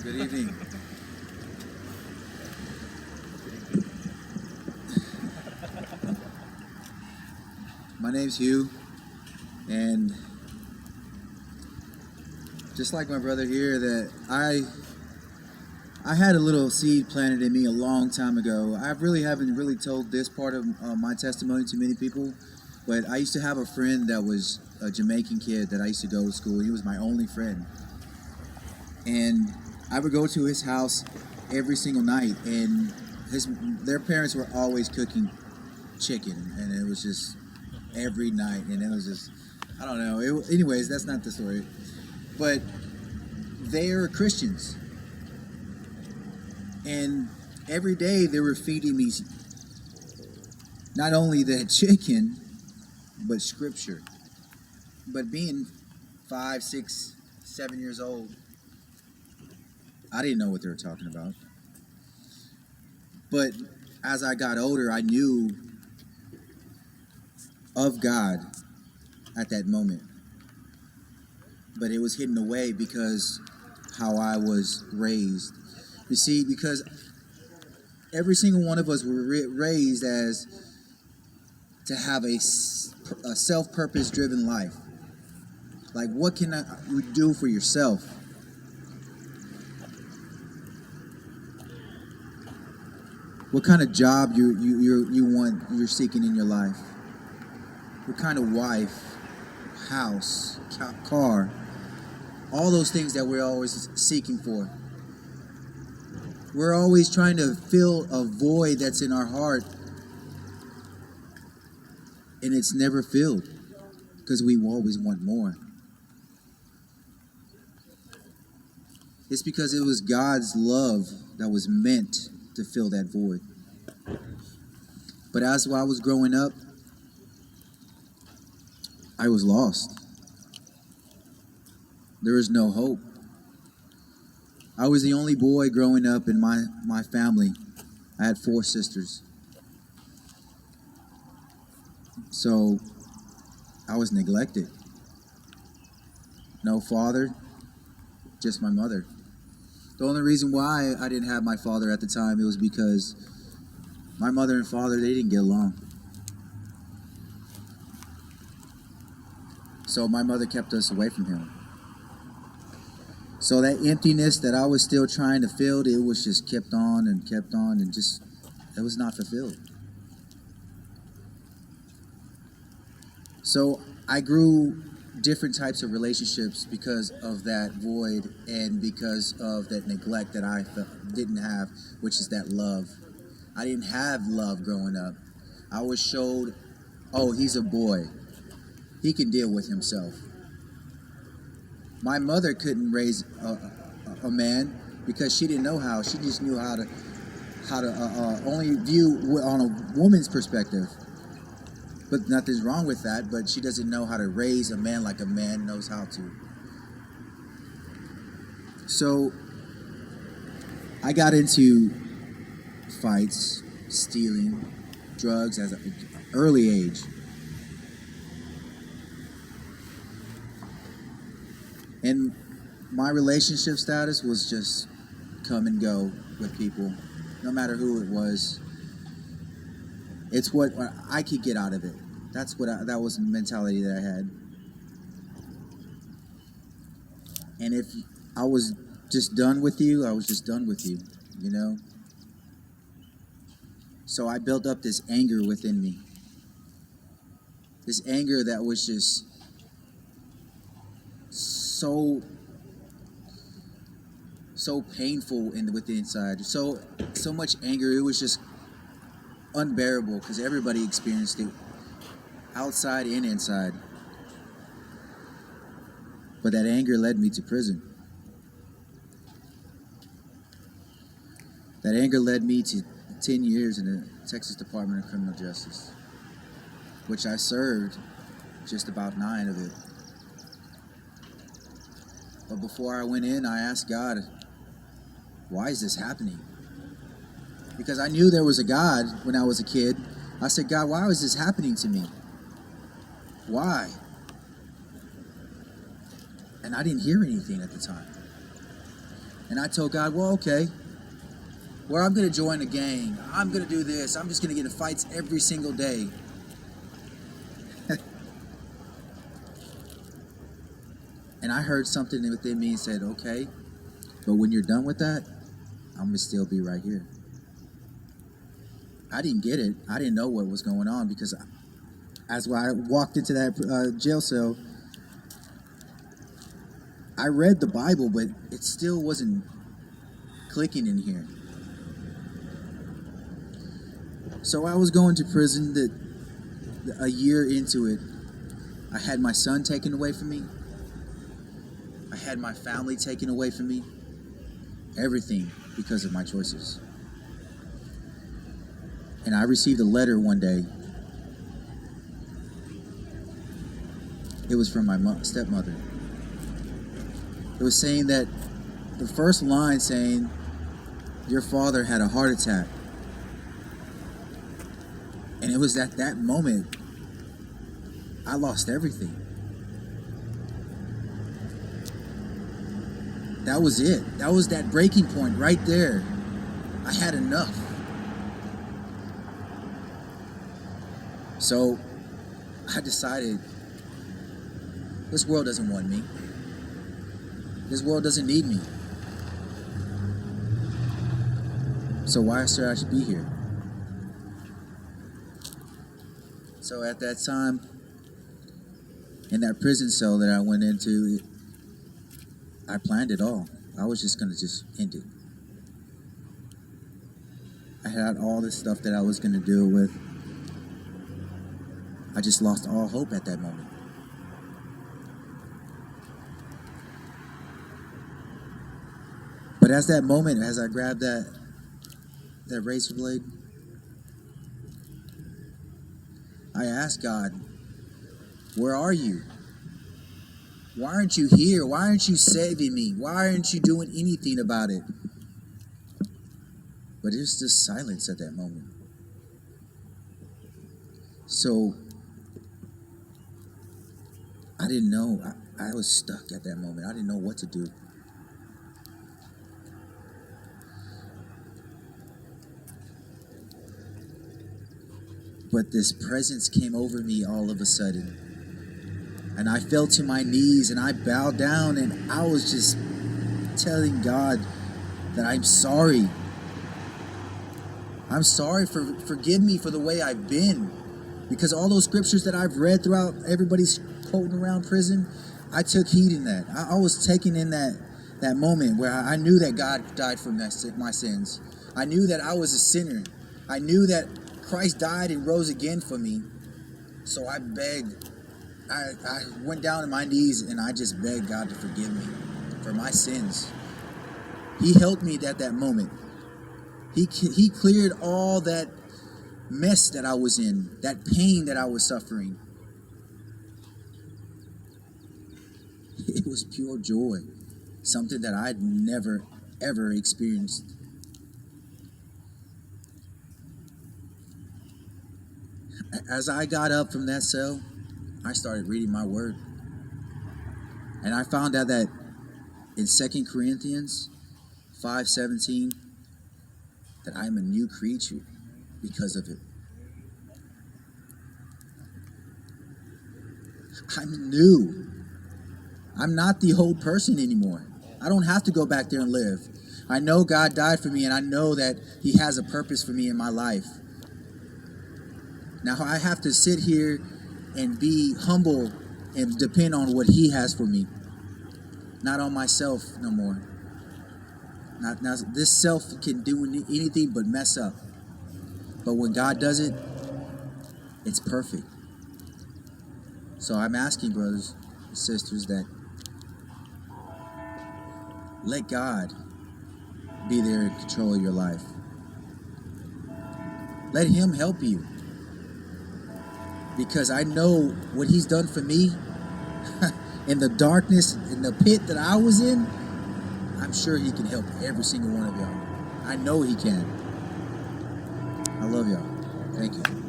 Good evening. My name's Hugh, and just like my brother here, that I had a little seed planted in me a long time ago. I really haven't really told this part of my testimony to many people, but I used to have a friend that was a Jamaican kid that I used to go to school. He was my only friend, and I would go to his house every single night, and their parents were always cooking chicken, and it was just every night, and it was just, I don't know. Anyways, that's not the story. But they are Christians, and every day they were feeding me not only the chicken, but scripture. But being 5, 6, 7 years old, I didn't know what they were talking about. But as I got older, I knew of God at that moment. But it was hidden away because how I was raised. You see, because every single one of us were raised as to have a self-purpose driven life. Like, what can you do for yourself? What kind of job you're seeking in your life? What kind of wife, house, car, all those things that we're always seeking for. We're always trying to fill a void that's in our heart, and it's never filled because we always want more. It's because it was God's love that was meant to fill that void. But as I was growing up, I was lost. There was no hope. I was the only boy growing up in my family. I had 4 sisters. So I was neglected. No father, just my mother. The only reason why I didn't have my father at the time, it was because my mother and father, they didn't get along. So my mother kept us away from him. So that emptiness that I was still trying to fill, it was just kept on and just, it was not fulfilled. So I grew different types of relationships because of that void and because of that neglect that I didn't have, which is that love. I didn't have love growing up. I was showed, oh, he's a boy. He can deal with himself. My mother couldn't raise a man because she didn't know how. She just knew how to only view on a woman's perspective. But nothing's wrong with that, but she doesn't know how to raise a man like a man knows how to. So I got into fights, stealing, drugs at an early age. And my relationship status was just come and go with people, no matter who it was. It's what I could get out of it. That was the mentality that I had. And if I was just done with you, I was just done with you, you know? So I built up this anger within me. This anger that was just so painful with the inside. So much anger, it was just unbearable because everybody experienced it, outside and inside. But that anger led me to prison. That anger led me to 10 years in the Texas Department of Criminal Justice, which I served just about 9 of it. But before I went in, I asked God, why is this happening? Because I knew there was a God when I was a kid. I said, God, why was this happening to me? Why? And I didn't hear anything at the time. And I told God, well, okay, well, I'm going to join a gang. I'm going to do this. I'm just going to get in fights every single day. And I heard something within me and said, okay, but when you're done with that, I'm going to still be right here. I didn't get it. I didn't know what was going on, because as I walked into that jail cell, I read the Bible, but it still wasn't clicking in here. So I was going to prison. A year into it, I had my son taken away from me. I had my family taken away from me. Everything because of my choices. And I received a letter one day. It was from my stepmother. It was saying that, the first line saying, your father had a heart attack. And it was at that moment I lost everything. That was it. That was that breaking point right there. I had enough. So I decided, this world doesn't want me. This world doesn't need me. So why should I be here? So at that time, in that prison cell that I went into, I planned it all. I was just going to just end it. I had all this stuff that I was going to deal with. I just lost all hope at that moment. But as that moment, as I grabbed that razor blade, I asked God, where are you? Why aren't you here? Why aren't you saving me? Why aren't you doing anything about it? But it was just silence at that moment. So I didn't know. I was stuck at that moment. I didn't know what to do. But this presence came over me all of a sudden. And I fell to my knees and I bowed down, and I was just telling God that I'm sorry. I'm sorry. Forgive me for the way I've been. Because all those scriptures that I've read throughout, everybody's quoting around prison, I took heed in that. I was taking in that moment where I knew that God died for my sins. I knew that I was a sinner. I knew that Christ died and rose again for me. So I begged. I went down on my knees and I just begged God to forgive me for my sins. He helped me at that moment. He cleared all that mess that I was in, that pain that I was suffering. It was pure joy, something that I'd never, ever experienced. As I got up from that cell, I started reading my word. And I found out that in 2 Corinthians 5:17, that I'm a new creature because of it. I'm new. I'm not the old person anymore. I don't have to go back there and live. I know God died for me, and I know that He has a purpose for me in my life. Now I have to sit here and be humble and depend on what He has for me, not on myself no more. Now, this self can do anything but mess up. But when God does it, it's perfect. So I'm asking, brothers and sisters, that let God be there in control of your life. Let Him help you. Because I know what He's done for me in the darkness, in the pit that I was in. I'm sure He can help every single one of y'all. I know He can. I love y'all. Thank you.